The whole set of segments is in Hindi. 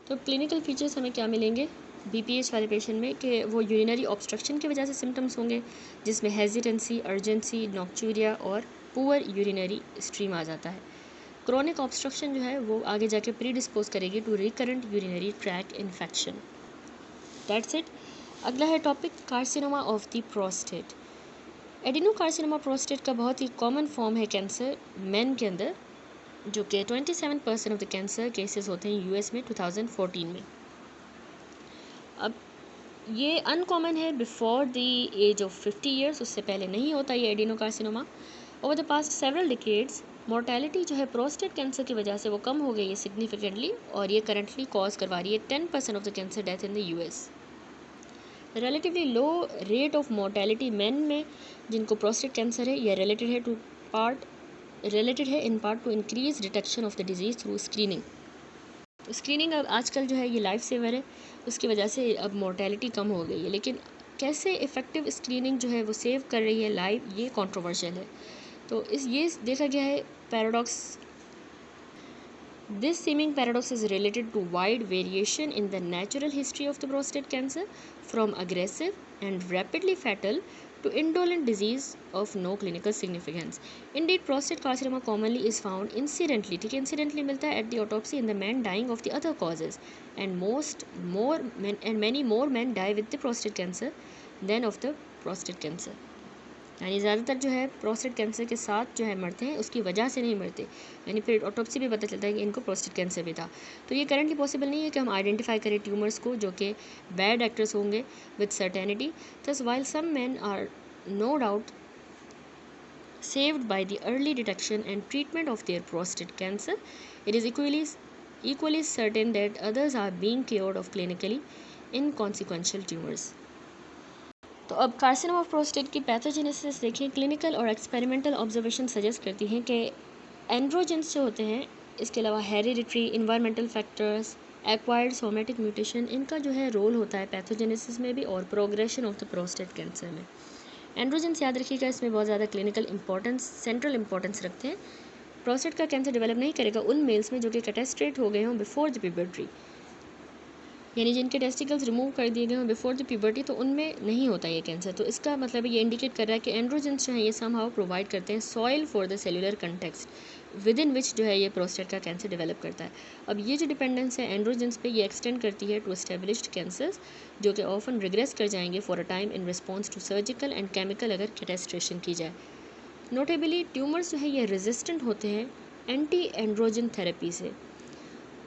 तो क्लिनिकल फीचर्स हमें क्या मिलेंगे BPH वाले पेशेंट में कि वो यूरिनरी ऑब्स्ट्रक्शन की वजह से सिम्टम्स होंगे, जिसमें हेजिटेंसी, अर्जेंसी, नॉक्चूरिया और पुअर यूरिनरी स्ट्रीम आ जाता है। क्रोनिक ऑब्स्ट्रक्शन जो है वो आगे जाके प्री डिस्पोज करेगी to recurrent urinary tract infection. That's it. अगला है topic carcinoma of the prostate. Adenocarcinoma prostate का बहुत ही कॉमन फॉर्म है कैंसर मेन के अंदर, जो कि 27% ऑफ द कैंसर केसेस होते हैं US में 2014 में। अब ये अनकॉमन है before the age of 50 years, उससे पहले नहीं होता ये adenocarcinoma. Over the past several decades mortality जो है प्रोस्टेट कैंसर की वजह से वो कम हो गई है सिग्निफिकेंटली, और ये करंटली कॉज करवा रही है 10% of the cancer death in the US। Relatively low rate of mortality main में जिनको प्रोस्टेट कैंसर है, यह रिलेटेड है in part two increase detection of the disease through screening. Screening अब आजकल जो है ये लाइफ सेवर है, उसकी वजह से अब मोर्टेलिटी कम हो गई है, लेकिन कैसे इफ़ेक्टिव स्क्रीनिंग जो है वो सेव कर रही है लाइफ, ये कंट्रोवर्शियल है। तो ये देखा गया है paradox. This seeming paradox is related to wide variation in the natural history of the prostate cancer, from aggressive and rapidly fatal to indolent disease of no clinical significance. Indeed, prostate carcinoma commonly is found incidentally, ठीक है, incidentally मिलता है at the autopsy in the man dying of the other causes, and many more men die with the prostate cancer than of the prostate cancer. यानी ज़्यादातर जो है प्रोस्टेट कैंसर के साथ जो है मरते हैं, उसकी वजह से नहीं मरते, यानी फिर ऑटोप्सी भी पता चलता है कि इनको प्रोस्टेट कैंसर भी था। तो ये करंटली पॉसिबल नहीं है कि हम आइडेंटिफाई करें ट्यूमर्स को जो कि बैड एक्टर्स होंगे with certainty. Thus while some men are no doubt saved by the early detection and treatment of their prostate cancer, it is equally certain that others are being cured of clinically inconsequential tumors. तो अब कार्सिनोमा ऑफ प्रोस्टेट की पैथोजेनेसिस देखें। क्लिनिकल और एक्सपेरिमेंटल ऑब्जर्वेशन सजेस्ट करती हैं कि एंड्रोजेंस जो होते हैं, इसके अलावा hereditary, environmental factors, acquired somatic mutation, इनका जो है रोल होता है पैथोजेनेसिस में भी और progression of the prostate cancer में। एंड्रोजेंस याद रखिएगा, इसमें बहुत ज़्यादा क्लिनिकल इंपॉर्टेंस, सेंट्रल इंपॉर्टेंस रखते हैं। प्रोस्टेट का कैंसर डेवलप नहीं करेगा उन मेल्स में जो कि कैटेस्ट्रेट हो गए हों बिफोर द प्यूबर्टी, यानी जिनके टेस्टिकल्स रिमूव कर दिए गए हों बिफोर द प्यूबर्टी, तो उनमें नहीं होता ये कैंसर। तो इसका मतलब ये इंडिकेट कर रहा है कि एंड्रोजेंस जो है ये समहाउ प्रोवाइड करते हैं soil for the cellular context within which जो है ये प्रोस्टेट का कैंसर डेवलप करता है। अब ये जो डिपेंडेंस है एंड्रोजेंस पे, ये एक्सटेंड करती है टू एस्टेब्लिश्ड कैंसर्स जो कि ऑफन रिग्रेस कर जाएंगे for a time in response to surgical and chemical अगर कैटेस्ट्रेशन की जाए। नोटेबली ट्यूमर्स जो है ये रेजिस्टेंट होते हैं एंटी एंड्रोजन थेरेपी से,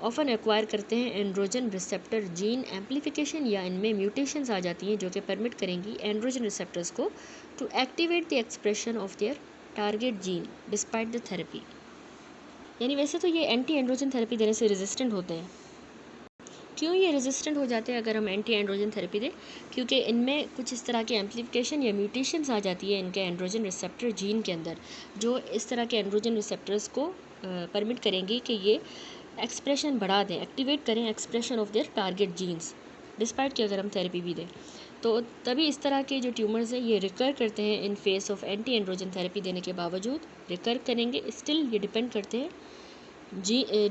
ऑफन एक्वायर करते हैं एंड्रोजन रिसेप्टर जीन एम्प्लीफिकेशन, या इनमें म्यूटेशंस आ जाती हैं जो कि परमिट करेंगी एंड्रोजन रिसेप्टर्स को to activate the expression of their target gene despite the therapy. यानी वैसे तो ये एंटी एंड्रोजन थेरेपी देने से रेजिस्टेंट होते हैं। क्यों ये रेजिस्टेंट हो जाते हैं अगर हम एंटी एंड्रोजन थेरेपी दें? क्योंकि इनमें कुछ इस तरह के एम्प्लीफिकेशन या म्यूटेशंस आ जाती है इनके एंड्रोजन रिसेप्टर जीन के अंदर, जो इस तरह के एंड्रोजन रिसेप्टर्स को परमिट करेंगी कि ये एक्सप्रेशन बढ़ा दें, एक्टिवेट करें expression of their target genes, despite कि अगर हम थेरेपी भी दें। तो तभी इस तरह के जो ट्यूमर्स हैं ये रिकर करते हैं in face of anti androgen therapy देने के बावजूद रिकर करेंगे। स्टिल ये डिपेंड करते हैं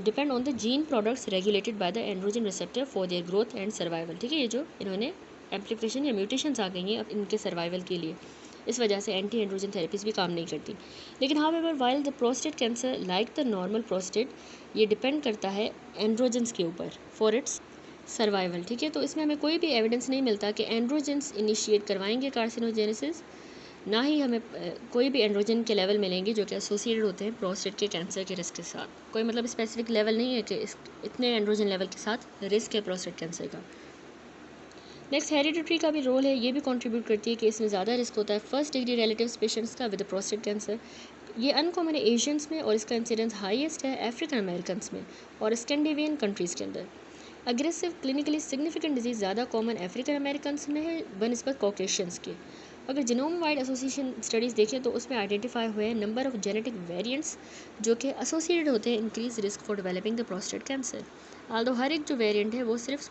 depend on the gene products regulated by the androgen receptor for their growth and survival. ठीक है, ये जो इन्होंने एम्प्लीफिकेशन या म्यूटेशंस आ गई हैं अब इनके सर्वाइवल के लिए, इस वजह से एंटी एंड्रोजन थेरेपीज भी काम नहीं करती। लेकिन however while the prostate cancer like the normal prostate, ये डिपेंड करता है एंड्रोजन्स के ऊपर फॉर इट्स सर्वाइवल। ठीक है, तो इसमें हमें कोई भी एविडेंस नहीं मिलता कि एंड्रोजन्स इनिशिएट करवाएंगे कार्सिनोजेनेसिस, ना ही हमें कोई भी एंड्रोजन के लेवल मिलेंगे जो कि एसोसिएटेड होते हैं प्रोस्टेट के कैंसर के रिस्क के साथ। कोई मतलब स्पेसिफिक लेवल नहीं है कि इतने एंड्रोजन लेवल के साथ रिस्क है प्रोस्टेट कैंसर का। नेक्स्ट हेरिडिटरी का भी रोल है, ये भी कंट्रीब्यूट करती है कि इसमें ज़्यादा रिस्क होता है फर्स्ट डिग्री रिलेटिव्स पेशेंट्स का विद प्रोस्टेट कैंसर। ये अनकॉमन है एशियंस में और इसका इंसिडेंस हाईएस्ट है अफ्रीकन अमेरिकन में और स्कैंडिनेवियन कंट्रीज़ के अंदर। अग्रेसिव क्लिनिकली सिग्निफिकेंट डिजीज़ ज़्यादा कॉमन अफ्रीकन अमेरिकन में है बनस्बत कॉकेशियंस के। अगर जिनोम वाइड एसोसिएशन स्टडीज़ देखें तो उसमें आइडेंटिफाई हुए हैं नंबर ऑफ जेनेटिक वेरिएंट्स जो कि एसोसिएटेड होते हैं increase risk for developing the prostate cancer. Although हर एक जो वेरिएंट है वो सिर्फ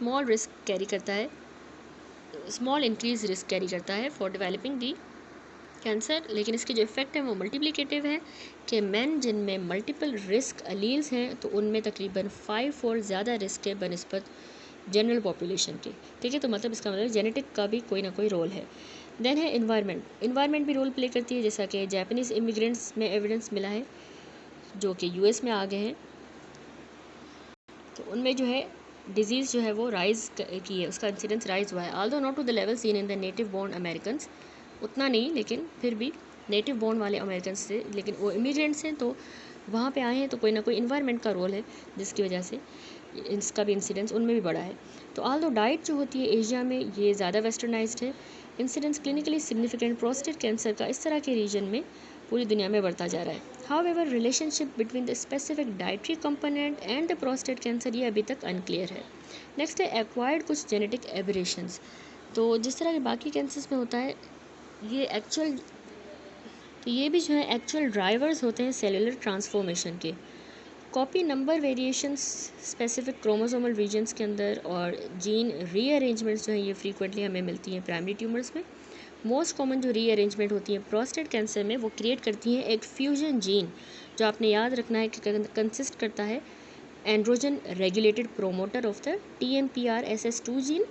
स्मॉल इंक्रीज रिस्क कैरी करता है फॉर डेवलपिंग दी कैंसर, लेकिन इसके जो इफ़ेक्ट है वो मल्टीप्लिकेटिव है कि मैन जिनमें मल्टीपल रिस्क अलील्स हैं तो उनमें तकरीबन 5 फोल्ड ज़्यादा रिस्क है बनस्बत जनरल पॉपुलेशन के। ठीक है, तो मतलब इसका मतलब जेनेटिक का भी कोई ना कोई रोल है। देन है इन्वायरमेंट भी रोल प्ले करती है, जैसा कि जापानीज़ इमिग्रेंट्स में एविडेंस मिला है जो कि यूएस में आ गए हैं, तो उनमें जो है डिजीज़ जो है वो राइज़ की है, उसका इंसिडेंस राइज़ हुआ है। Although not to the level seen in the native born American, उतना नहीं, लेकिन फिर भी नेटिव बोर्न वाले अमेरिकन से, लेकिन वो इमिग्रेंट्स हैं तो वहाँ पे आए हैं, तो कोई ना कोई इन्वायरमेंट का रोल है जिसकी वजह से इसका भी इंसिडेंस उनमें भी बढ़ा है। तो ऑल्दो डाइट जो होती है एशिया में ये ज़्यादा वेस्टर्नाइज्ड है, incidence clinically significant prostate cancer का इस तरह के रीजन में पूरी दुनिया में बढ़ता जा रहा है। However relationship between the specific dietary component and the prostate cancer ये अभी तक अनक्लियर है। नेक्स्ट है एक्वायर्ड कुछ जेनेटिक एबरेशंस। तो जिस तरह के बाकी कैंसर्स में होता है ये भी जो है एक्चुअल ड्राइवर्स होते हैं सेलुलर ट्रांसफॉर्मेशन के। Copy number variations specific chromosomal regions के अंदर और जीन रीअरेंजमेंट्स जो हैं ये फ्रीक्वेंटली हमें मिलती हैं प्राइमरी ट्यूमर्स में। मोस्ट कॉमन जो रीअरेंजमेंट होती है प्रोस्टेट कैंसर में वो क्रिएट करती हैं एक फ्यूजन जीन, जो आपने याद रखना है कि कंसिस्ट करता है androgen regulated promoter of the TMPRSS2 gene.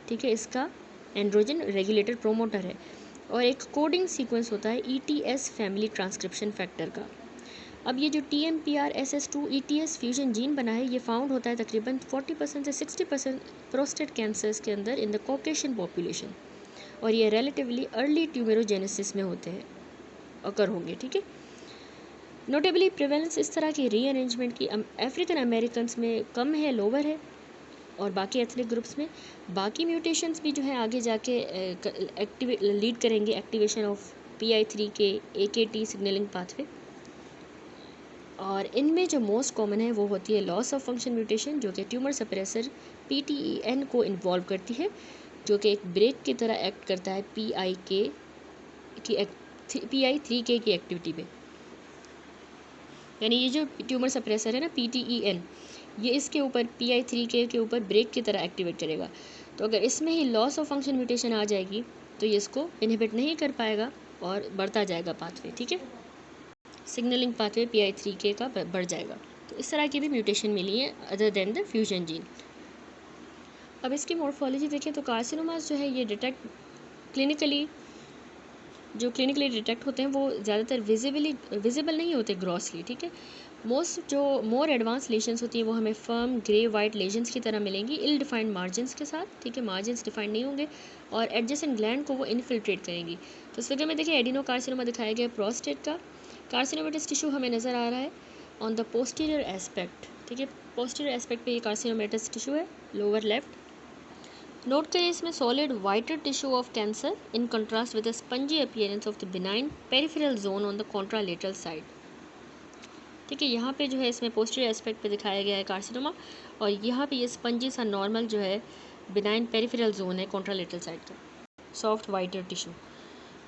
ठीक है, इसका एंड्रोजन रेगुलेटेड प्रोमोटर है, और एक कोडिंग सीक्वेंस होता है ETS फैमिली ट्रांसक्रिप्शन फैक्टर का। अब ये जो TMPRSS2 ETS फ्यूजन जीन बना है ये फाउंड होता है तकरीबन 40% से 60% प्रोस्टेट कैंसर्स के अंदर इन द कॉकेशियन पॉपुलेशन, और ये रिलेटिवली अर्ली ट्यूमेरोजेनेसिस में होते हैं, अकर होंगे। ठीक है, नोटेबली प्रिवेलेंस इस तरह की रीअरेंजमेंट की अफ्रीकन अमेरिकन में कम है, लोअर है, और बाकी एथनिक ग्रुप्स में बाकी म्यूटेशंस भी जो है आगे जाके लीड करेंगे activation of PI3K AKT signalling pathway. और इनमें जो मोस्ट कॉमन है वो होती है लॉस ऑफ फंक्शन म्यूटेशन, जो कि ट्यूमर सप्रेसर PTEN को इन्वॉल्व करती है, जो कि एक ब्रेक की तरह एक्ट करता है PI3K की एक्टिविटी में। यानी ये जो ट्यूमर सप्रेसर है ना PTEN, ये इसके ऊपर PI3K के ऊपर ब्रेक की तरह एक्टिवेट करेगा। तो अगर इसमें ही लॉस ऑफ फंक्शन म्यूटेशन आ जाएगी तो ये इसको इनहिबिट नहीं कर पाएगा और बढ़ता जाएगा पाथवे। ठीक है, सिग्नलिंग पाथवे PI3K का बढ़ जाएगा। तो इस तरह की भी म्यूटेशन मिली है other than the fusion gene. अब इसकी मॉर्फोलॉजी देखें तो कार्सिनोमास जो है ये क्लिनिकली डिटेक्ट होते हैं वो ज़्यादातर विजिबल नहीं होते ग्रॉसली। ठीक है, मोर एडवांस लेशंस होती हैं वो हमें फर्म ग्रे वाइट लेशंस की तरह मिलेंगी इल डिफाइंड मार्जिन्स के साथ। ठीक है, मार्जिन्स डिफाइंड नहीं होंगे और एडजेसेंट ग्लैंड को वो इनफिल्ट्रेट करेंगी। तो इस फिगर में देखिए एडिनो कार्सिनोमा दिखाया गया है प्रोस्टेट का। कार्सिनोमेटस टिश्यू हमें नज़र आ रहा है ऑन द पोस्टीरियर एस्पेक्ट। ठीक है, पोस्टीरियर एस्पेक्ट पे ये कार्सिनोमेटस टिश्यू है, लोअर लेफ्ट। नोट करें इसमें solid whiter tissue of cancer in contrast with the spongy appearance of the benign peripheral zone on the contralateral side. ठीक है, यहाँ पे जो है इसमें पोस्टीरियर एस्पेक्ट पे दिखाया गया है कार्सिनोमा, और यहाँ पे ये स्पंजी सा नॉर्मल जो है बिनाइन पेरिफेरल जोन है कॉन्ट्रालेटरल साइड का, सॉफ्ट वाइटर टिश्यू।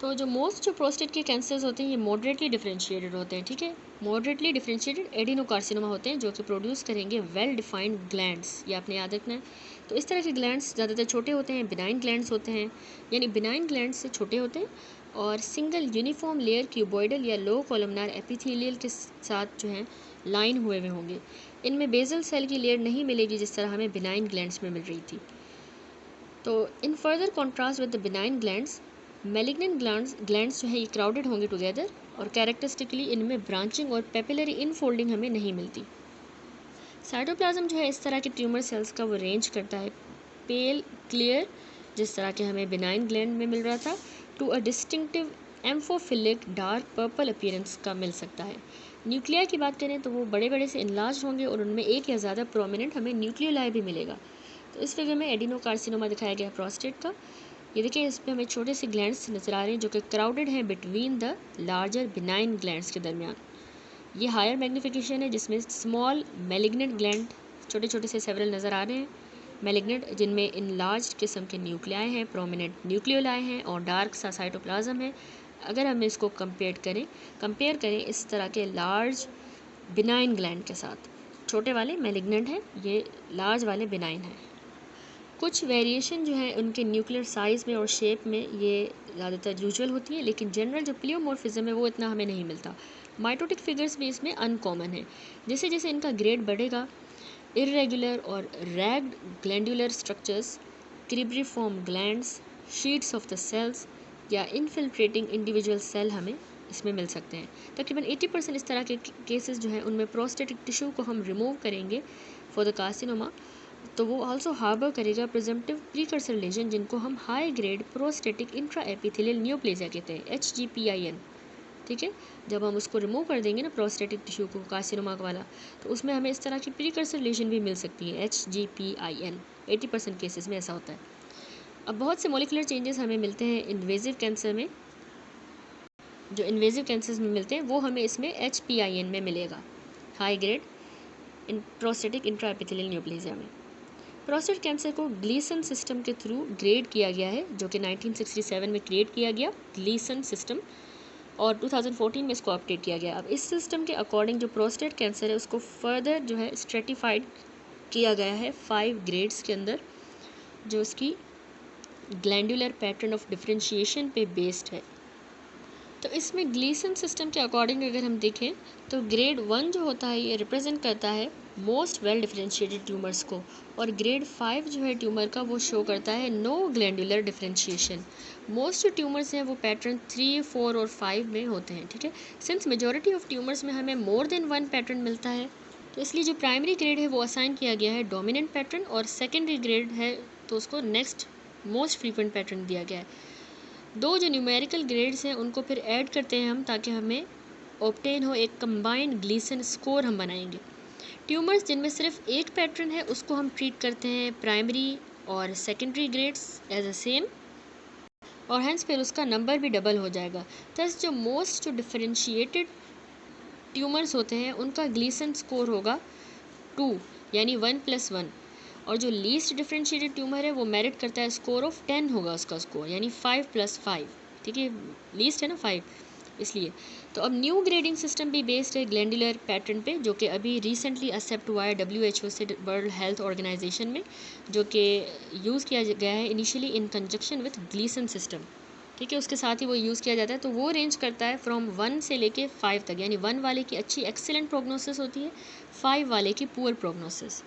तो जो प्रोस्टेट के कैंसर्स होते हैं ये मॉडरेटली डिफरेंशिएटेड होते हैं। ठीक है, मॉडरेटली डिफरेंशिएटेड एडिनोकार्सिनोमा होते हैं जो कि प्रोड्यूस करेंगे वेल डिफाइंड ग्लैंड्स, ये आपने याद रखना है। तो इस तरह के ग्लैंड्स ज़्यादातर छोटे होते हैं, बिनाइन ग्लैंड्स होते हैं, यानी बिनाइन ग्लैंड्स से छोटे होते हैं और सिंगल यूनिफॉर्म लेयर क्यूबॉइडल या लो कॉलमनार एपिथेलियल के साथ जो है लाइन हुए होंगे। इनमें बेसल सेल की लेयर नहीं मिलेगी जिस तरह हमें बिनाइन ग्लैंड्स में मिल रही थी। तो in further contrast with the benign glands, malignant glands जो है ये क्राउडेड होंगे टुगेदर, और कैरेक्टरिस्टिकली इनमें ब्रांचिंग और पेपिलरी इनफोल्डिंग हमें नहीं मिलती। साइटोप्लाज्म जो है इस तरह के ट्यूमर सेल्स का वो रेंज करता है पेल क्लियर, जिस तरह के हमें बिनाइन ग्लैंड में मिल रहा था, to a distinctive amphophilic dark purple appearance का मिल सकता है। न्यूक्लिया की बात करें तो वो बड़े बड़े से इनलार्ज होंगे और उनमें एक या ज़्यादा प्रोमिनेंट हमें न्यूक्लियोलाई भी मिलेगा। तो इस फिगर में एडिनोकार्सिनोमा दिखाया गया है प्रोस्टेट का। ये देखिए इस पर हमें छोटे से ग्लैंड्स नज़र आ रहे हैं जो कि क्राउडेड हैं between the larger benign glands के दरमियान। ये हायर मैग्नीफिकेशन है जिसमें स्मॉल मैलिग्नेंट ग्लैंड छोटे छोटे से सेवरल नज़र आ रहे हैं, मैलिग्नेंट जिनमें इनलार्ज किस्म के न्यूक्लियाई हैं, प्रोमिनेंट न्यूक्लियोलाई हैं और डार्क सा साइटोप्लाज्म है। अगर हम इसको कंपेयर करें इस तरह के लार्ज बिनाइन ग्लैंड के साथ, छोटे वाले मैलिग्नेंट हैं, ये लार्ज वाले बिनाइन हैं। कुछ वेरिएशन जो है उनके न्यूक्लियर साइज़ में और शेप में ये ज़्यादातर यूजुअल होती है, लेकिन जनरल जो प्लियोमॉर्फिज्म है वो इतना हमें नहीं मिलता। माइटोटिक फिगर्स भी इसमें अनकॉमन है। जैसे जैसे इनका ग्रेड बढ़ेगा, इर्रेगुलर और ragged glandular structures, cribriform glands, sheets of the cells या इनफिल्ट्रेटिंग इंडिविजुअल सेल हमें इसमें मिल सकते हैं। तकरीबन 80% इस तरह के केसेस जो हैं उनमें प्रोस्टेटिक टिश्यू को हम रिमूव करेंगे फॉर द कार्सिनोमा, तो वो आल्सो हार्बर करेगा प्रिजम्पटिव प्रीकर्सर लेजन, जिनको हम high grade prostatic intra epithelial neoplasia कहते हैं, HGPIN। ठीक है, जब हम उसको रिमूव कर देंगे ना प्रोस्टेटिक टिश्यू को, कार्सिनोमा वाला, तो उसमें हमें इस तरह की प्रीकर्सर लेजन भी मिल सकती है, HGPIN। 80% केसेस में ऐसा होता है। अब बहुत से मॉलिकुलर चेंजेस हमें मिलते हैं इन्वेजिव कैंसर में। जो इन्वेजिव कैंसर्स में मिलते हैं वो हमें इसमें HPIN में मिलेगा, हाई ग्रेड इन प्रोस्टेटिक इंट्रा एपिथेलियल नियोप्लेजिया में। प्रोस्टेट कैंसर को ग्लीसन सिस्टम के थ्रू ग्रेड किया गया है, जो कि 1967 में क्रिएट किया गया ग्लीसन सिस्टम, और 2014 में इसको अपडेट किया गया। अब इस सिस्टम के अकॉर्डिंग जो प्रोस्टेट कैंसर है उसको फर्दर जो है स्ट्रेटिफाइड किया गया है 5 ग्रेड्स के अंदर, जो उसकी ग्लैंडुलर पैटर्न ऑफ डिफरेंशिएशन पे बेस्ड है। तो इसमें ग्लीसन सिस्टम के अकॉर्डिंग अगर हम देखें तो ग्रेड 1 जो होता है ये रिप्रेजेंट करता है मोस्ट वेल डिफरेंशिएटेड ट्यूमर्स को, और ग्रेड 5 जो है ट्यूमर का वो शो करता है नो ग्लैंडुलर डिफरेंशिएशन। मोस्ट जो ट्यूमर्स हैं वो पैटर्न 3, 4 और 5 में होते हैं। ठीक है, सिंस मेजॉरिटी ऑफ ट्यूमर्स में हमें मोर देन 1 पैटर्न मिलता है, तो इसलिए जो प्राइमरी ग्रेड है वो असाइन किया गया है डोमिनेंट पैटर्न, और सेकेंडरी ग्रेड है तो उसको नेक्स्ट मोस्ट फ्रीक्वेंट पैटर्न दिया गया है। दो जो न्यूमेरिकल ग्रेड्स हैं उनको फिर ऐड करते हैं हम, ताकि हमें ऑब्टेन हो एक कंबाइंड ग्लीसन स्कोर हम बनाएंगे। ट्यूमर्स जिनमें सिर्फ एक पैटर्न है उसको हम ट्रीट करते हैं प्राइमरी और secondary grades as a same, और हेंस फिर उसका नंबर भी डबल हो जाएगा। थस जो मोस्ट जो डिफरेंशिएटेड ट्यूमर्स होते हैं उनका ग्लीसन स्कोर होगा 2, यानी 1+1, और जो लीस्ट डिफरेंशिएटेड ट्यूमर है वो मेरिट करता है स्कोर ऑफ 10 होगा उसका स्कोर, यानी 5+5। ठीक है, लीस्ट है ना 5, इसलिए। तो अब न्यू ग्रेडिंग सिस्टम भी बेस्ड है ग्लैंडुलर पैटर्न पे, जो कि अभी रिसेंटली एक्सेप्ट हुआ है WHO से, वर्ल्ड हेल्थ ऑर्गेनाइजेशन में, जो कि यूज़ किया गया है initially in conjunction with Gleason system. ठीक है, उसके साथ ही वो यूज़ किया जाता है। तो वो रेंज करता है फ्रॉम 1 से लेके 5 तक, यानी 1 वाले की अच्छी एक्सीलेंट प्रोग्नोसिस होती है, 5 वाले की पुअर प्रोग्नोसिस।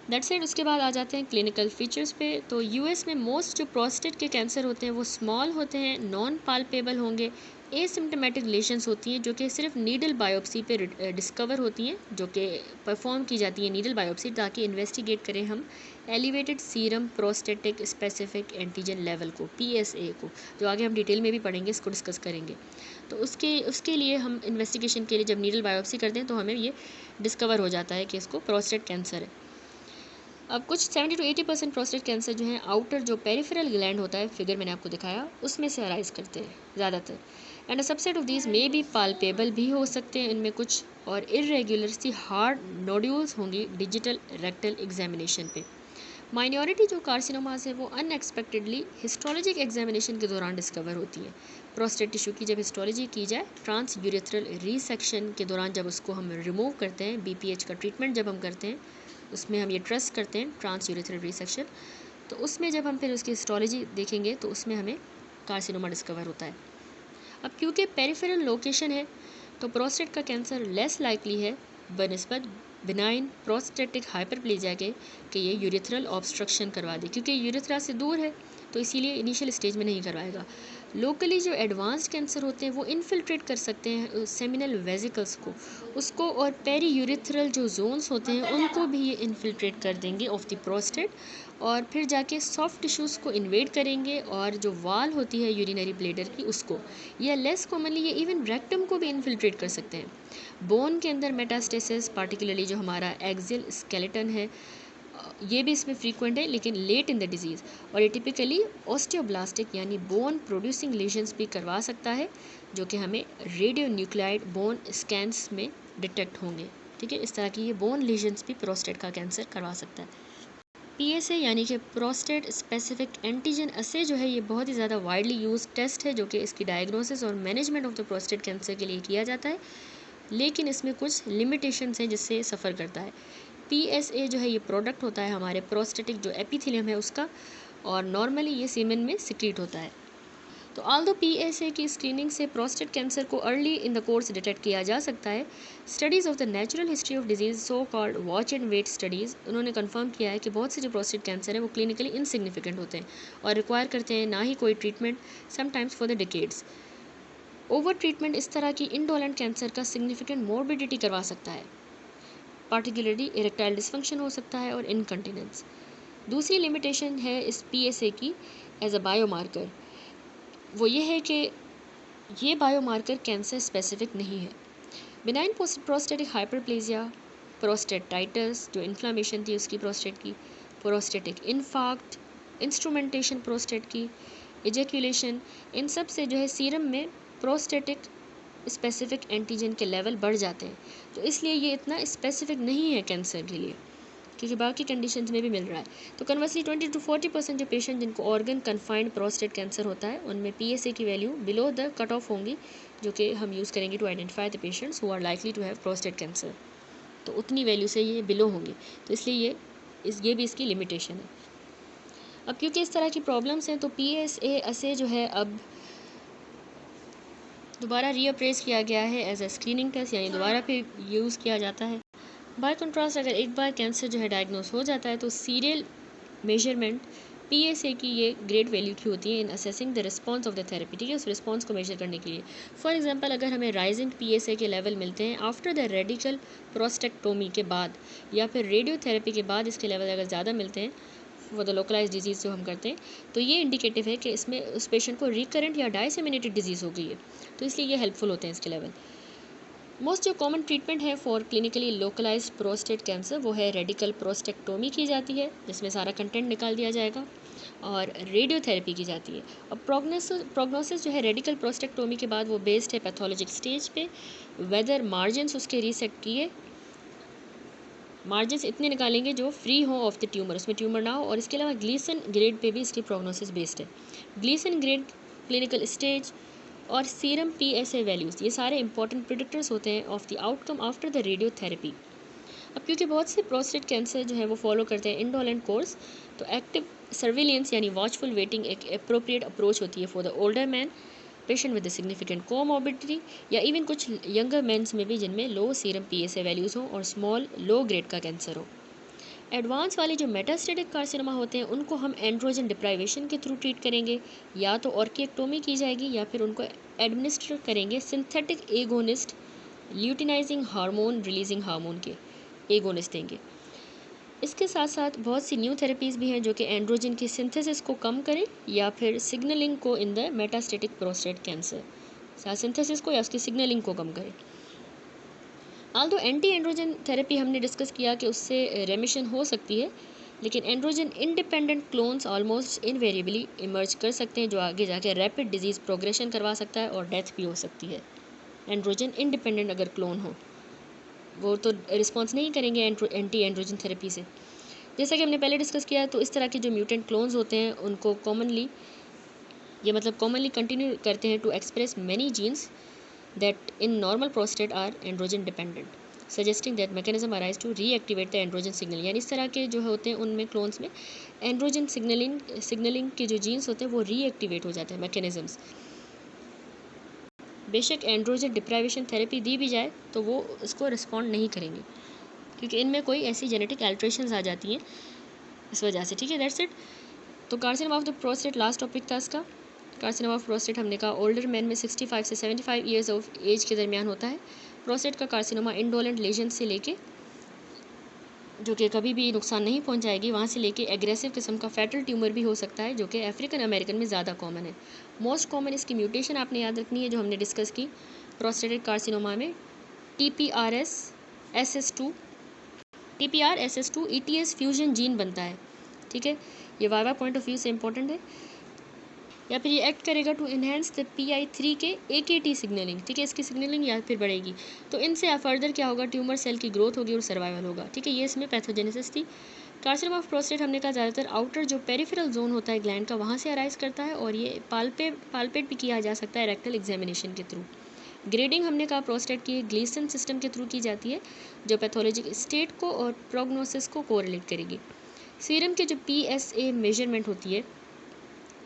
दैट साइड उसके बाद आ जाते हैं क्लिनिकल फीचर्स पे। तो US में मोस्ट जो प्रोस्टेट के कैंसर होते हैं वो स्मॉल होते हैं, नॉन पाल्पेबल होंगे, एसिम्टोमेटिक लेशंस होती हैं जो कि सिर्फ नीडल बायोप्सी पे डिस्कवर होती हैं, जो कि परफॉर्म की जाती है नीडल बायोप्सी, ताकि इन्वेस्टिगेट करें हम elevated serum prostatic specific antigen level को, PSA को, जो आगे हम डिटेल में भी पढ़ेंगे, इसको डिस्कस करेंगे। तो उसके लिए हम इन्वेस्टिगेशन के लिए जब नीडल बायोप्सी करते हैं तो हमें ये डिस्कवर हो जाता है कि इसको प्रोस्टेट कैंसर है। अब कुछ 70 to 80% प्रोस्टेट कैंसर जो है आउटर जो पेरिफेरल ग्लैंड होता है, फिगर मैंने आपको दिखाया, उसमें से अराइज करते हैं ज़्यादातर, and a subset of these may be palpable भी हो सकते हैं इनमें कुछ, और इरेगुलर सी हार्ड नोड्यूल्स होंगी डिजिटल रेक्टल एग्जामिनेशन पे। माइनॉरिटी जो कार्सिनोमास है वो अनएक्सपेक्टेडली हिस्टोलॉजिक एग्जामिनेशन के दौरान डिस्कवर होती है। प्रोस्टेट टिश्यू की जब हिस्टोलॉजी की जाए ट्रांस यूरेथ्रल रीसेक्शन के दौरान, जब उसको हम रिमूव करते हैं, BPH का ट्रीटमेंट जब हम करते हैं, उसमें हम ये ट्रस्ट करते हैं ट्रांस यूरेथ्रल रीसेक्शन, तो उसमें जब हम फिर उसकी हिस्टोलॉजी देखेंगे तो उसमें हमें कार्सिनोमा डिस्कवर होता है। अब क्योंकि पेरिफेरल लोकेशन है तो प्रोस्टेट का कैंसर लेस लाइकली है बनिस्बत बिनाइन प्रोस्टेटिक हाइपरप्लेजिया के कि ये यूरेथ्रल ऑब्स्ट्रक्शन करवा दे, क्योंकि यूरेथ्रा से दूर है तो इसीलिए इनिशियल स्टेज में नहीं करवाएगा। लोकली जो एडवांस्ड कैंसर होते हैं वो इन्फिल्ट्रेट कर सकते हैं सेमिनल वेजिकल्स को, उसको, और पेरी यूरेथ्रल जो जोन्स होते हैं उनको भी ये इन्फिल्ट्रेट कर देंगे ऑफ द प्रोस्टेट, और फिर जाके सॉफ्ट टिश्यूज़ को इन्वेड करेंगे, और जो वाल होती है यूरिनरी ब्लैडर की उसको, या लेस कॉमनली ये इवन रेक्टम को भी इन्फिल्ट्रेट कर सकते हैं। बोन के अंदर मेटास्टेसिस, पार्टिकुलरली जो हमारा एक्सियल स्केलेटन है, ये भी इसमें फ्रीक्वेंट है लेकिन लेट इन द डिजीज़, और ये टिपिकली ऑस्टियोब्लास्टिक यानी बोन प्रोड्यूसिंग लेशंस भी करवा सकता है, जो कि हमें रेडियो न्यूक्लाइड बोन स्कैन्स में डिटेक्ट होंगे। ठीक है, इस तरह की ये बोन लेशंस भी प्रोस्टेट का कैंसर करवा सकता है। PSA यानी कि प्रोस्टेट स्पेसिफिक एंटीजन असे जो है ये बहुत ही ज़्यादा वाइडली यूज टेस्ट है, जो कि इसकी डायग्नोसिस और management of the prostate cancer के लिए किया जाता है, लेकिन इसमें कुछ लिमिटेशंस हैं जिससे सफ़र करता है। PSA जो है ये प्रोडक्ट होता है हमारे प्रोस्टेटिक जो एपिथेलियम है उसका, और नॉर्मली ये सीमेन में सिक्रीट होता है। तो ऑल्दो PSA की स्क्रीनिंग से प्रोस्टेट कैंसर को early in the course detect किया जा सकता है। Studies of the natural history of disease, so called watch and wait studies, उन्होंने कंफर्म किया है कि बहुत से जो प्रोस्टेट कैंसर है वो क्लिनिकली इनसिग्निफिकेंट होते हैं और रिक्वायर करते हैं ना ही कोई treatment, sometimes for the decades. Over treatment इस तरह की इंडोलेंट कैंसर का सिग्निफिकेंट मोर्बिडिटी करवा सकता है, पार्टिकुलरली इरेक्टाइल डिसफंक्शन हो सकता है और इनकंटिनेंस। दूसरी लिमिटेशन है इस PSA की एज अ बायोमार्कर, वो ये है कि ये बायोमार्कर कैंसर स्पेसिफिक नहीं है। बिनाइन प्रोस्टेटिक हाइपरप्लेजिया, प्रोस्टेटाइटिस जो इन्फ्लामेशन थी उसकी प्रोस्टेट की, प्रोस्टेटिक इन्फार्क्ट, इंस्ट्रूमेंटेशन प्रोस्टेट की, इजैक्यूलेशन, इन सब से जो है सीरम में प्रोस्टेटिक स्पेसिफिक एंटीजन के लेवल बढ़ जाते हैं। तो इसलिए ये इतना स्पेसिफिक नहीं है कैंसर के लिए, क्योंकि बाकी कंडीशंस में भी मिल रहा है। तो कन्वर्सली 20 to 40% जो पेशेंट जिनको ऑर्गन कन्फाइंड प्रोस्टेट कैंसर होता है उनमें PSA की value below the cut off होंगी, जो कि हम यूज़ करेंगे to identify the patients who are likely to have prostate cancer. तो उतनी वैल्यू से ये बिलो होंगी, तो इसलिए ये भी इसकी लिमिटेशन है। अब क्योंकि इस तरह की प्रॉब्लम्स हैं तो PSA असे जो है अब दोबारा रीअप्रेस किया गया है एज अ स्क्रीनिंग टेस्ट, यानी दोबारा फिर यूज़ किया जाता है। बाय कंट्रास्ट अगर एक बार कैंसर जो है डायग्नोस हो जाता है तो सीरियल मेजरमेंट PSA की ये ग्रेट वैल्यू की होती है इन assessing the response of the therapy, ठीक है, उस रिस्पॉन्स को मेजर करने के लिए। फॉर एग्जांपल अगर हमें राइजिंग PSA के लेवल मिलते हैं आफ्टर द रेडिकल प्रोस्टेक्टोमी के बाद या फिर रेडियोथेरेपी के बाद, इसके लेवल अगर ज़्यादा मिलते हैं फॉर द लोकलाइज डिजीज़ जो हम करते हैं, तो ये इंडिकेटिव है कि इसमें उस पेशेंट को रिकरेंट या डायसेमिनेटेड डिजीज़ हो गई है, तो इसलिए ये हेल्पफुल होते हैं इसके लेवल। मोस्ट जो कॉमन ट्रीटमेंट है for clinically localised prostate cancer वो है रेडिकल प्रोस्टेक्टोमी की जाती है, जिसमें सारा कंटेंट निकाल दिया जाएगा, और रेडियोथेरेपी की जाती है। अब प्रोग्नोसिस जो है रेडिकल प्रोस्टेक्टोमी के बाद वो बेस्ड है पैथोलॉजिक स्टेज पे, वेदर मार्जिन्स उसके रीसेक्ट किए, मार्जिन्स इतने निकालेंगे जो फ्री हो ऑफ द ट्यूमर, उसमें ट्यूमर ना हो, और इसके अलावा ग्लीसन ग्रेड पे भी इसकी प्रोग्नोसिस बेस्ड है। ग्लीसन ग्रेड, क्लिनिकल स्टेज और सीरम PSA वैल्यूज़, ये सारे इंपॉर्टेंट प्रिडिक्टर्स होते हैं of the outcome after the radiotherapy. अब क्योंकि बहुत से प्रोस्टेट कैंसर जो है वो फॉलो करते हैं इंडोलेंट कोर्स, तो एक्टिव सर्विलियंस यानी वॉचफुल वेटिंग एक अप्रोप्रिएट अप्रोच होती है for the older man, patient with significant comorbidity, या इवन कुछ यंगर मैंस में भी जिनमें लो सीरम PSA वैल्यूज़ हों और स्मॉल लो ग्रेड का कैंसर हो। एडवांस वाले जो मेटास्टेटिक कार्सिनोमा होते हैं उनको हम एंड्रोजन डिप्राइवेशन के थ्रू ट्रीट करेंगे, या तो ऑर्किएक्टोमी की जाएगी या फिर उनको एडमिनिस्टर करेंगे synthetic agonist, luteinizing hormone releasing hormone के एगोनिस्ट देंगे। इसके साथ साथ बहुत सी न्यू थेरेपीज़ भी हैं जो कि एंड्रोजन की सिंथेसिस को कम करें या फिर सिग्नलिंग को in the metastatic prostate cancer, synthesis को या उसकी सिग्नलिंग को कम करें। आल्दो एंटी एंड्रोजन थेरेपी हमने डिस्कस किया कि उससे रेमिशन हो सकती है, लेकिन androgen independent clones almost invariably emerge कर सकते हैं, जो आगे जाके रैपिड डिजीज़ प्रोग्रेशन करवा सकता है और डेथ भी हो सकती है। एंड्रोजन इंडिपेंडेंट अगर क्लोन हो वो तो रिस्पॉन्स नहीं करेंगे एंटी एंड्रोजन थेरेपी से। जैसा कि हमने पहले डिस्कस किया, तो इस तरह के जो म्यूटेंट क्लोन्स होते हैं उनको कॉमनली कंटिन्यू करते हैं to express many genes that in normal prostate are androgen dependent, suggesting that mechanism arise to reactivate the androgen signal। यानी इस तरह के जो होते हैं उनमें क्लोन्स में एंड्रोजन सिग्नलिंग के जो जीन्स होते हैं वो रीएक्टिवेट हो जाते हैं मैकेनिज्म्स। बेशक एंड्रोजन डिप्राइवेशन थेरेपी दी भी जाए तो वो इसको रिस्पॉन्ड नहीं करेंगे, क्योंकि इनमें कोई ऐसी जेनेटिक एल्ट्रेशंस आ जाती हैं इस वजह से, ठीक है। That's it. तो carcinoma of the prostate last topic था इसका। कार्सिनोमा ऑफ प्रोस्टेट हमने कहा ओल्डर मैन में 65 से 75 ईयर्स ऑफ एज के दरमियान होता है। प्रोस्टेट का कार्सिनोमा इंडोलेंट लेजन से लेके, जो कि कभी भी नुकसान नहीं पहुंचाएगी, वहाँ से लेके एग्रेसिव किस्म का फैटल ट्यूमर भी हो सकता है, जो कि अफ्रीकन अमेरिकन में ज़्यादा कॉमन है। मोस्ट कॉमन इसकी म्यूटेशन आपने याद रखनी है जो हमने डिस्कस की प्रोस्टेटिक कार्सिनोमा में, TPRS-SS2 ETS फ्यूजन जीन बनता है, ठीक है। ये वाइवा पॉइंट ऑफ व्यू से इंपॉर्टेंट है। या फिर ये एक्ट करेगा टू इन्हेंस द PI3 के AKT सिग्नलिंग, ठीक है, इसकी सिग्नलिंग या फिर बढ़ेगी, तो इनसे फर्दर क्या होगा, ट्यूमर सेल की ग्रोथ होगी और सर्वाइवल होगा, ठीक है। ये इसमें पैथोजेनेसिस थी। कार्सिनोमा ऑफ प्रोस्टेट हमने कहा ज़्यादातर आउटर जो पेरिफेरल जोन होता है ग्लैंड का, वहाँ से अराइज करता है, और ये पाल्पेट भी किया जा सकता है रेक्टल एग्जामिनेशन के थ्रू। ग्रेडिंग हमने कहा प्रोस्टेट की ग्लीसन सिस्टम के थ्रू की जाती है, जो पैथोलॉजिक स्टेट को और प्रोग्नोसिस को कोरिलेट करेगी। सीरम के जो PSA मेजरमेंट होती है,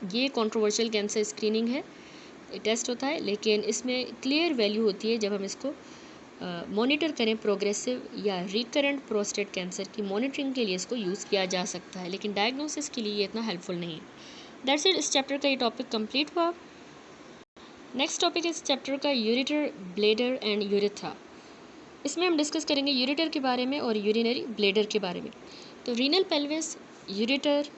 ये कंट्रोवर्शियल कैंसर स्क्रीनिंग है, टेस्ट होता है, लेकिन इसमें क्लियर वैल्यू होती है जब हम इसको मॉनिटर करें प्रोग्रेसिव या रिकरेंट प्रोस्टेट कैंसर की मॉनिटरिंग के लिए इसको यूज़ किया जा सकता है, लेकिन डायग्नोसिस के लिए ये इतना हेल्पफुल नहीं है। दैट्स इट, इस चैप्टर का ये टॉपिक कंप्लीट हुआ। नेक्स्ट टॉपिक इस चैप्टर का यूरेटर, ब्लेडर एंड यूरेथ्रा। इसमें हम डिस्कस करेंगे यूरेटर के बारे में और यूरिनरी ब्लेडर के बारे में। तो रीनल पेल्विस, यूरेटर,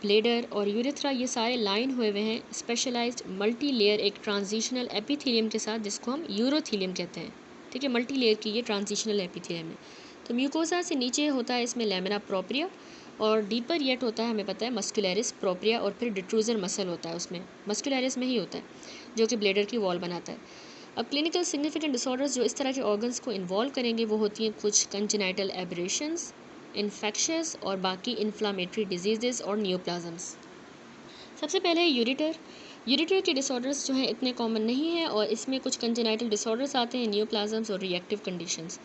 ब्लेडर और यूरेथ्रा ये सारे लाइन हुए हुए हैं स्पेशलाइज्ड मल्टी लेयर एक ट्रांजिशनल एपिथेलियम के साथ, जिसको हम यूरोथीलियम कहते हैं। ठीक है, मल्टी लेयर की ये ट्रांजिशनल एपिथेलियम है। तो म्यूकोसा से नीचे होता है इसमें लैमिना प्रोप्रिया, और डीपर येट होता है, हमें पता है, मस्कुलरिस प्रोप्रिया, और फिर डिट्रूजर मसल होता है उसमें, मस्कुलरिस में ही होता है, जो कि ब्लेडर की वॉल बनाता है। अब क्लिनिकल सिग्निफिकेंट डिसऑर्डर्स जो इस तरह के ऑर्गन्स को इन्वॉल्व करेंगे वो होती हैं कुछ कंजेनाइटल एब्रेशंस, इन्फेक्शस और बाकी इन्फ्लामेटरी डिजीजेस और न्यूप्लाज्म्स। सबसे पहले है यूरेटर। यूरेटर के डिसऑर्डर्स जो हैं इतने कॉमन नहीं हैं, और इसमें कुछ कंजेनाइटल डिसऑर्डर्स आते हैं, न्यूप्लाज्म्स और रिएक्टिव कंडीशंस।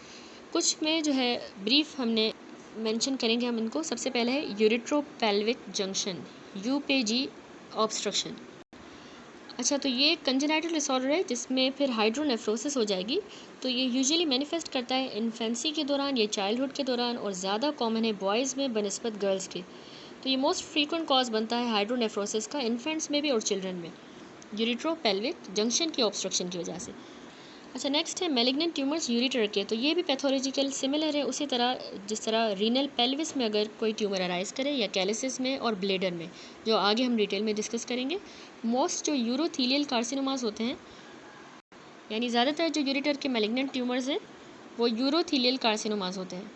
कुछ में जो है ब्रीफ हमने मेंशन करेंगे हम इनको। सबसे पहले है यूरेट्रोपेल्विक जंक्शन, UPG ऑब्स्ट्रक्शन। अच्छा, तो ये कंजेनाइटल डिसऑर्डर है जिसमें फिर हाइड्रोनेफ्रोसिस हो जाएगी। तो ये यूजुअली मैनिफेस्ट करता है इन्फेंसी के दौरान या चाइल्डहुड के दौरान, और ज़्यादा कॉमन है बॉयज़ में बनस्बत गर्ल्स के। तो ये मोस्ट फ्रीक्वेंट कॉज बनता है हाइड्रोनेफ्रोसिस का, इन्फेंट्स में भी और चिल्ड्रन में, यूरेट्रोपेल्विक जंक्शन की ऑब्स्ट्रक्शन की वजह से। अच्छा, नेक्स्ट है मैलिग्नेंट ट्यूमर्स यूरेटर के। तो ये भी पैथोलॉजिकल सिमिलर है उसी तरह जिस तरह रीनल पेल्विस में अगर कोई ट्यूमर अराइज करे, या कैलिसिस में और ब्लेडर में, जो आगे हम डिटेल में डिस्कस करेंगे। मोस्ट जो यूरोथीलियल कार्सिनोमास होते हैं, यानी ज़्यादातर जो यूरेटर के मैलिग्नेंट ट्यूमर्स हैं वो यूरोथीलियल कार्सिनोमास होते हैं।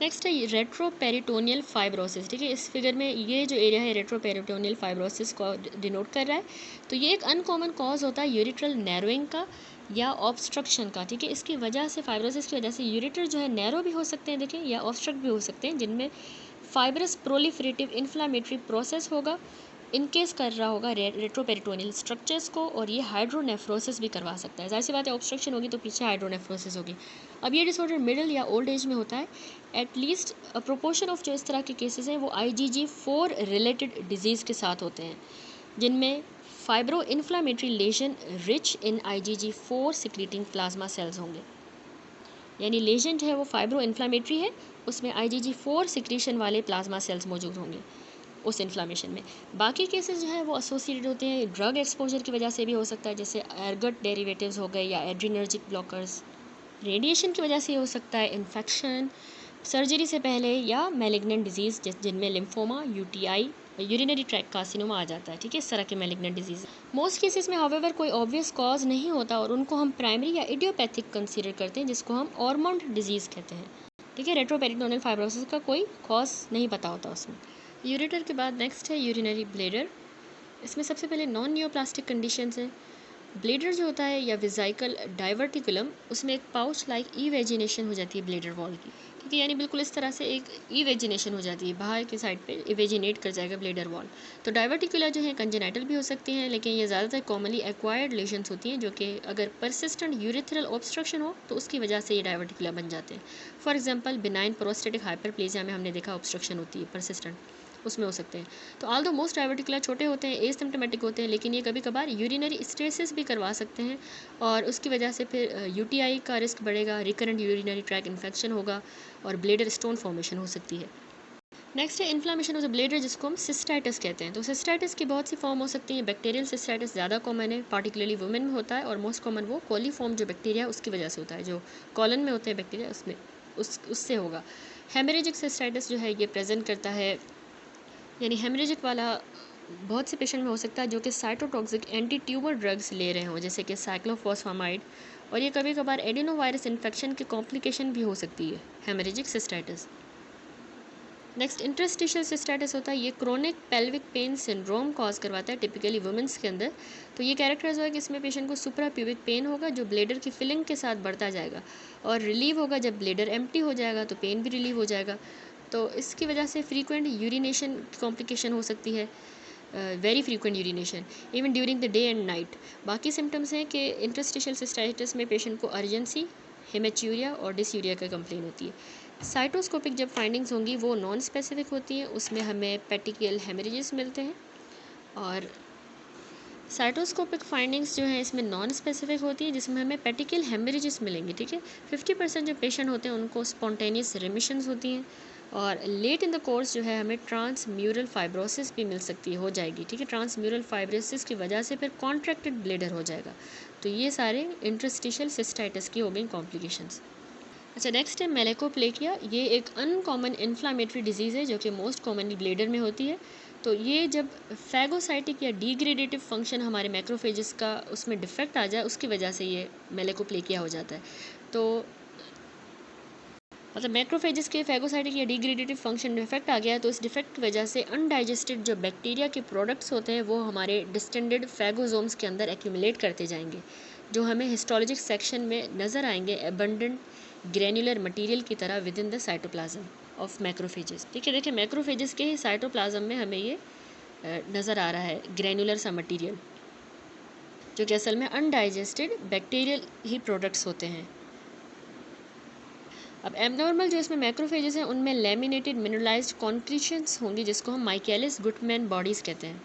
नेक्स्ट है रेट्रोपेरिटोनियल फाइब्रोसिस। ठीक है, इस फिगर में ये जो एरिया है रेट्रोपेरिटोनियल फाइब्रोसिस को डिनोट कर रहा है। तो ये एक अनकॉमन कॉज होता है यूरेट्रल नैरोइंग का या ऑब्स्ट्रक्शन का। ठीक है, इसकी वजह से, फाइब्रोसिस की वजह से यूरेटर जो है नैरो भी हो सकते हैं, देखें, या ऑब्स्ट्रक्ट भी हो सकते हैं, जिनमें फाइब्रस प्रोलिफरेटिव इन्फ्लामेटरी प्रोसेस होगा, इनकेस कर रहा होगा रेट्रोपेरिटोनियल स्ट्रक्चर्स को, और ये हाइड्रोनेफ्रोसिस भी करवा सकता है। जाहिर सी बात है, ऑब्स्ट्रक्शन होगी तो पीछे हाइड्रोनेफ्रोसिस होगी। अब ये डिसऑर्डर मिडिल या ओल्ड एज में होता है। एटलीस्ट अ प्रोपोर्शन ऑफ जो इस तरह के केसेस हैं वो IgG4 रिलेटेड डिजीज़ के साथ होते हैं, जिनमें fibro inflammatory lesion rich in IgG4 secreting plasma cells होंगे। यानी लेजन जो है वो फाइब्रो इन्फ्लामेटरी है, उसमें IgG4 सिक्रीशन वाले प्लाज्मा सेल्स मौजूद होंगे उस इन्फ्लामेशन में। बाकी केसेस जो है वो एसोसिएटेड होते हैं ड्रग एक्सपोजर की वजह से भी हो सकता है, जैसे एर्गट डेरिवेटिव्स हो गए या एड्रीनर्जिक ब्लॉकर्स। रेडिएशन की वजह से हो सकता है इन्फेक्शन, सर्जरी से पहले, या मैलिग्नेंट डिजीज़ जिनमें lymphoma, UTI, urinary tract carcinoma आ जाता है। ठीक है, इस तरह के मैलिग्नेंट डिजीज़ मोस्ट केसेस में हाउएवर कोई ऑब्वियस कॉज नहीं होता, और उनको हम प्राइमरी या इडियोपैथिक कंसीडर करते हैं, जिसको हम ऑर्मोंड डिजीज़ कहते हैं। ठीक है, रेट्रोपेरिटोनियल फाइब्रोसिस का कोई कॉज नहीं पता होता उसमें। यूरेटर के बाद नेक्स्ट है यूरिनरी ब्लेडर। इसमें सबसे पहले नॉन नियोप्लास्टिक कंडीशंस हैं। ब्लेडर जो होता है या विजाइकल डाइवर्टिकुलम, उसमें एक पाउच लाइक इवेजिनेशन हो जाती है ब्लेडर वॉल की। ठीक है, यानी बिल्कुल इस तरह से एक इवेजिनेशन हो जाती है, बाहर की साइड पे इवेजिनेट कर जाएगा ब्लेडर वॉल। तो डाइवर्टिकुला जो है कंजेनाइटल भी हो सकती हैं, लेकिन ये ज़्यादातर कॉमनली एक्वायर्ड लेशंस होती हैं, जो कि अगर परसिस्टेंट यूरेथ्रल ऑब्स्ट्रक्शन हो तो उसकी वजह से ये डाइवर्टिकुला बन जाते हैं। For example benign prostatic hyperplasia में हमने देखा ऑब्स्ट्रक्शन होती है परसिस्टेंट, उसमें हो सकते हैं। तो ऑल्दो मोस्ट डाइवर्टिकुला छोटे होते हैं, एसिम्प्टोमेटिक होते हैं, लेकिन ये कभी कभार यूरिनरी स्टेसिस भी करवा सकते हैं, और उसकी वजह से फिर UTI का रिस्क बढ़ेगा, रिकरेंट यूरिनरी ट्रैक इन्फेक्शन होगा, और ब्लेडर स्टोन फॉर्मेशन हो सकती है। नेक्स्ट है इन्फ्लामेशन ऑफ द ब्लेडर, जिसको हम सिस्टाइटिस कहते हैं। तो सिस्टाइटिस की बहुत सी फॉर्म हो सकती हैं। बैक्टीरियल सिस्टाइटिस ज़्यादा कॉमन है, पार्टिकुलरली वुमेन में होता है, और मोस्ट कॉमन वो कोलीफॉर्म जो बैक्टीरिया है उसकी वजह से होता है, जो कॉलन में होते हैं बैक्टीरिया, उसमें उससे होगा। हेमरेजिक सिस्टाइटिस जो है ये प्रेजेंट करता है, यानी हेमरेजिक वाला बहुत से पेशेंट में हो सकता है जो कि साइटोटॉक्सिक एंटी ट्यूमर ड्रग्स ले रहे हों, जैसे कि साइक्लोफॉस्फामाइड, और ये कभी कभार एडिनोवायरस इन्फेक्शन की कॉम्प्लिकेशन भी हो सकती है haemorrhagic cystitis. Next interstitial cystitis होता है, ये chronic pelvic pain syndrome cause करवाता है टिपिकली वुमेंस के अंदर। तो ये कैरेक्टराइज होगा कि इसमें पेशेंट को सुप्रा प्यूबिक पेन होगा, जो ब्लेडर की फिलिंग के साथ बढ़ता जाएगा, और रिलीव होगा जब ब्लेडर एम्प्टी हो जाएगा, तो पेन भी रिलीव हो जाएगा। तो इसकी वजह से फ्रीक्वेंट यूरिनेशन की कॉम्प्लिकेशन हो सकती है। Very frequent urination even during the day and night. बाकी सिम्टम्स हैं कि इंटरस्टिशियल सिस्टाइटिस में पेशेंट को अर्जेंसी, हेमेच्यूरिया और डिसयूरिया का कंप्लेन होती है। साइटोस्कोपिक जब फाइंडिंग्स होंगी वो नॉन स्पेसिफिक होती हैं, उसमें हमें पेटिकल हेमरेजेस मिलते हैं। और साइटोस्कोपिक फाइंडिंग्स जो है इसमें नॉन स्पेसिफिक होती है, जिसमें हमें पेटिकल हेमरेजेस मिलेंगे, ठीक है। 50% जो पेशेंट होते हैं उनको स्पॉन्टेनियस रिमिशंस होती हैं, और लेट इन द कोर्स जो है हमें ट्रांसम्यूरल फाइब्रोसिस भी मिल सकती हो जाएगी, ठीक है। ट्रांसम्यूरल फाइब्रोसिस की वजह से फिर कॉन्ट्रैक्टेड ब्लेडर हो जाएगा। तो ये सारे इंटरस्टिशियल सिस्टाइटिस की हो गई कॉम्प्लिकेशंस। अच्छा, नेक्स्ट है मेलेकोप्लेकिया। ये एक अनकॉमन इन्फ्लामेटरी डिजीज़ है जो कि मोस्ट कॉमनली ब्लेडर में होती है। तो ये जब फैगोसाइटिक या डिग्रेडेटिव फंक्शन हमारे मैक्रोफेजेस का उसमें डिफेक्ट आ जाए, उसकी वजह से ये मेलेकोप्लेकिया हो जाता है। तो मतलब मैक्रोफेजेस के फैगोसाइटिक या डिग्रेडेटिव फंक्शन डिफेक्ट आ गया है, तो इस डिफेक्ट की वजह से अनडाइजेस्टेड जो बैक्टीरिया के प्रोडक्ट्स होते हैं वो हमारे डिस्टेंडेड फैगोजोम्स के अंदर एक्यूमुलेट करते जाएंगे, जो हमें हिस्टोलॉजिक सेक्शन में नज़र आएंगे एबंडेंट ग्रैन्युलर मटेरियल की तरह with in the cytoplasm of macrophages, ठीक है। देखिए मैक्रोफेजेस के ही साइटोप्लाज्म में हमें ये नज़र आ रहा है ग्रैन्युलर सा मटेरियल, जो कि असल में अनडाइजेस्टेड बैक्टीरियल ही प्रोडक्ट्स होते हैं। अब एबनॉर्मल जो इसमें मैक्रोफेजेस हैं उनमें लैमिनेटेड मिनरलाइज्ड कॉन्क्रीशंस होंगी, जिसको हम माइकेलिस गुटमैन बॉडीज़ कहते हैं,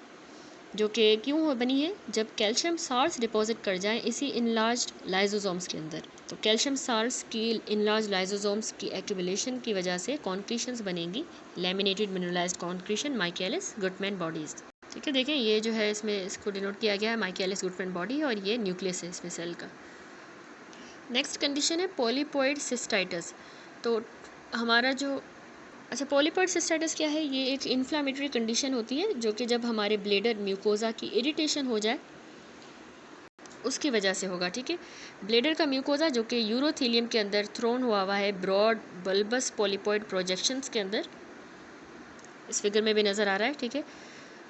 जो कि क्यों बनी है जब कैल्शियम साल्ट्स डिपॉजिट कर जाएं इसी इनलार्ज्ड लाइजोसोम्स के अंदर। तो कैल्शियम साल्ट्स की इनलार्ज्ड लाइजोसोम्स की एक्यूमुलेशन की वजह से कॉन्क्रीशंस बनेंगी, लैमिनेटेड मिनरलाइज्ड कॉन्क्रीशन माइकेलिस गुटमैन बॉडीज़, ठीक है। देखें ये जो है इसमें इसको डिनोट किया गया है माइकेलिस गुटमैन बॉडी, और ये न्यूक्लियस है इसमें सेल का। नेक्स्ट कंडीशन है पॉलीपॉइड सिस्टाइटिस। तो हमारा जो पॉलीपॉइड सिस्टाइटिस क्या है? ये एक इन्फ्लामेटरी कंडीशन होती है जो कि जब हमारे ब्लेडर म्यूकोजा की इरिटेशन हो जाए उसकी वजह से होगा, ठीक है। ब्लेडर का म्यूकोजा जो कि यूरोथीलियम के अंदर थ्रोन हुआ है ब्रॉड बल्बस पॉलीपॉइड प्रोजेक्शंस के अंदर, इस फिगर में भी नज़र आ रहा है, ठीक है।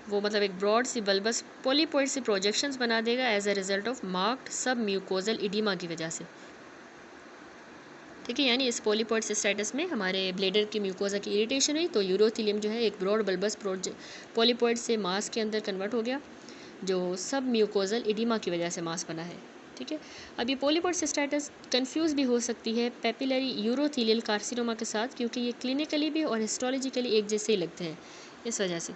वो मतलब एक ब्रॉड सी बल्बस पॉलीपॉइड सी प्रोजेक्शंस बना देगा as a result of marked submucosal oedema की वजह से, ठीक है। यानी इस पॉलीपॉइड सिस्टाइटिस में हमारे ब्लेडर की म्यूकोजा की इरिटेशन हुई, तो यूरोथीलियम जो है एक ब्रॉड बल्बस पॉलीपॉइड से मास के अंदर कन्वर्ट हो गया, जो सब म्यूकोजल इडीमा की वजह से मास बना है, ठीक है। अब ये पॉलीपॉइड सिस्टाइटिस कंफ्यूज भी हो सकती है पेपिलरी यूरोथीलियल कार्सिनोमा के साथ, क्योंकि ये क्लिनिकली भी और हिस्टोलॉजिकली एक जैसे ही लगते हैं, इस वजह से।